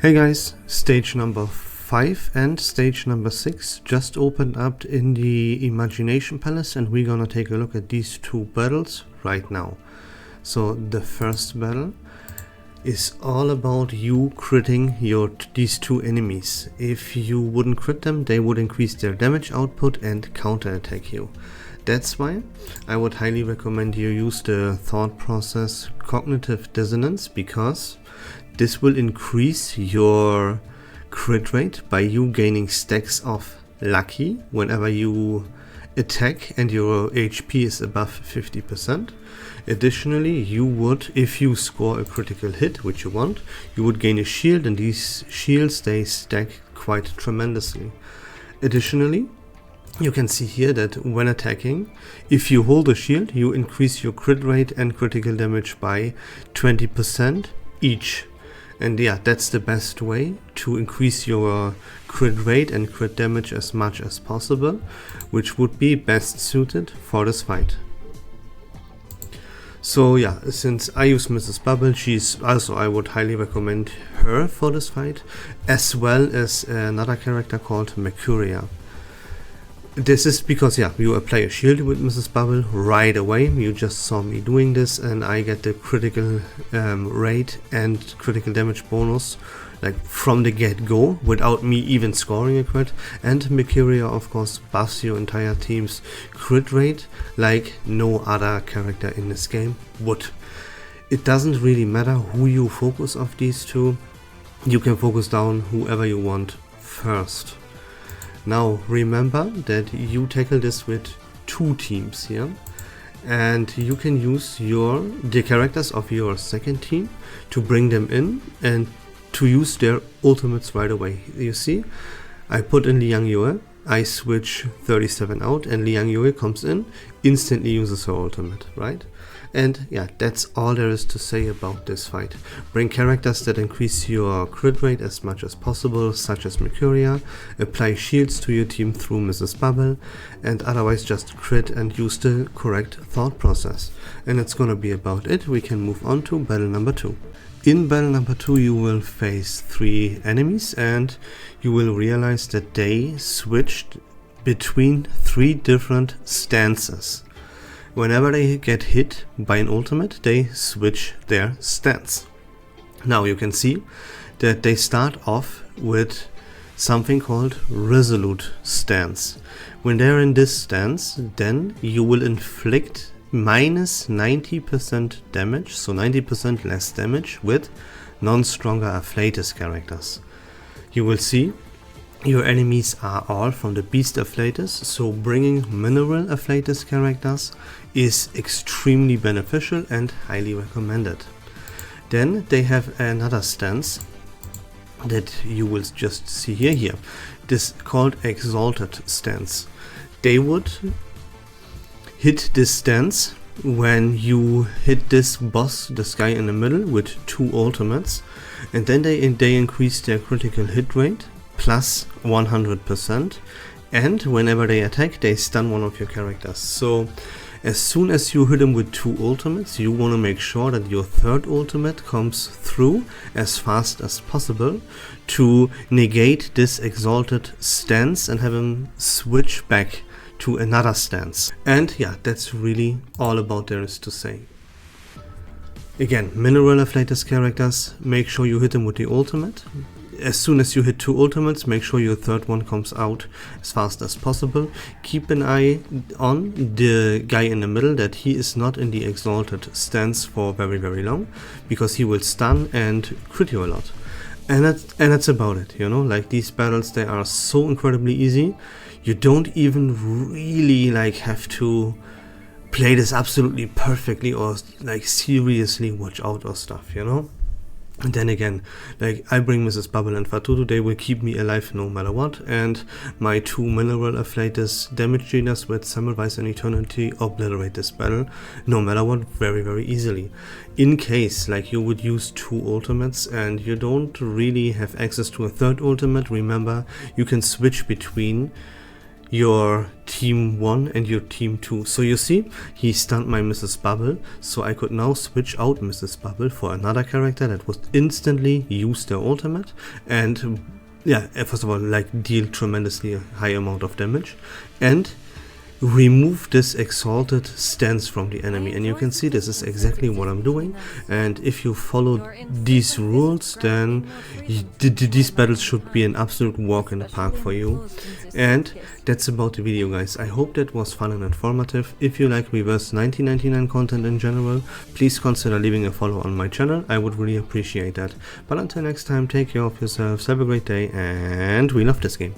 Hey guys, stage number 5 and stage number 6 just opened up in the Imagination Palace, and we're gonna take a look at these two battles right now. So the first battle is all about you critting these two enemies. If you wouldn't crit them, they would increase their damage output and counterattack you. That's why I would highly recommend you use the thought process cognitive dissonance, because this will increase your crit rate by you gaining stacks of lucky whenever you attack and your HP is above 50%. Additionally, you would, if you score a critical hit, which you want, you would gain a shield, and these shields, they stack quite tremendously. Additionally, you can see here that when attacking, if you hold a shield, you increase your crit rate and critical damage by 20% each. And yeah, that's the best way to increase your crit rate and crit damage as much as possible, which would be best suited for this fight. So yeah, since I use Mrs. Bubble, she's also, I would highly recommend her for this fight, as well as another character called Mercuria. This is because, yeah, you apply a shield with Mrs. Bubble right away. You just saw me doing this, and I get the critical rate and critical damage bonus like from the get-go without me even scoring a crit. And Mercuria, of course, buffs your entire team's crit rate like no other character in this game would. It doesn't really matter who you focus of these two. You can focus down whoever you want first. Now remember that you tackle this with two teams here, and you can use the characters of your second team to bring them in and to use their ultimates right away. You see, I put in Liang Yue, I switch 37 out, and Liang Yue comes in, instantly uses her ultimate, right? And yeah, that's all there is to say about this fight. Bring characters that increase your crit rate as much as possible, such as Mercuria, apply shields to your team through Mrs. Bubble, and otherwise just crit and use the correct thought process. And that's gonna be about it. We can move on to battle number 2. In battle number 2 you will face 3 enemies, and you will realize that they switched between 3 different stances. Whenever they get hit by an ultimate, they switch their stance. Now you can see that they start off with something called resolute stance. When they're in this stance, then you will inflict minus 90% damage, so 90% less damage with non-stronger Afflatus characters. You will see your enemies are all from the Beast Afflatus, so bringing Mineral Afflatus characters is extremely beneficial and highly recommended. Then they have another stance that you will just see here. This is called Exalted stance. They would hit this stance when you hit this boss, this guy in the middle, with 2 ultimates, and then they increase their critical hit rate plus 100%, and whenever they attack, they stun one of your characters. So as soon as you hit them with 2 ultimates, you want to make sure that your third ultimate comes through as fast as possible to negate this exalted stance and have him switch back to another stance. And yeah, that's really all about there is to say. Again, Mineral Afflatus characters, make sure you hit them with the ultimate. As soon as you hit 2 ultimates, make sure your third one comes out as fast as possible. Keep an eye on the guy in the middle, that he is not in the exalted stance for very, very long, because he will stun and crit you a lot. And that's about it, you know, like these battles, they are so incredibly easy. You don't even really like have to play this absolutely perfectly or like seriously watch out or stuff, you know. And then again, like I bring Mrs. Bubble and Fatutu, they will keep me alive no matter what, and my 2 Mineral Afflatus damage dealers with Semmelweis and Eternity obliterate this battle no matter what very, very easily. In case like you would use 2 ultimates and you don't really have access to a third ultimate, remember you can switch between your team 1 and your team 2. So you see, he stunned my Mrs. Bubble, so I could now switch out Mrs. Bubble for another character that would instantly use their ultimate and yeah, first of all, like deal tremendously high amount of damage and remove this exalted stance from the enemy. And you can see this is exactly what I'm doing, and if you follow these rules, then these battles should be an absolute walk in the park for you. And that's about the video, guys. I hope that was fun and informative. If you like Reverse 1999 content in general, please consider leaving a follow on my channel. I would really appreciate that. But until next time, take care of yourselves, have a great day, and we love this game.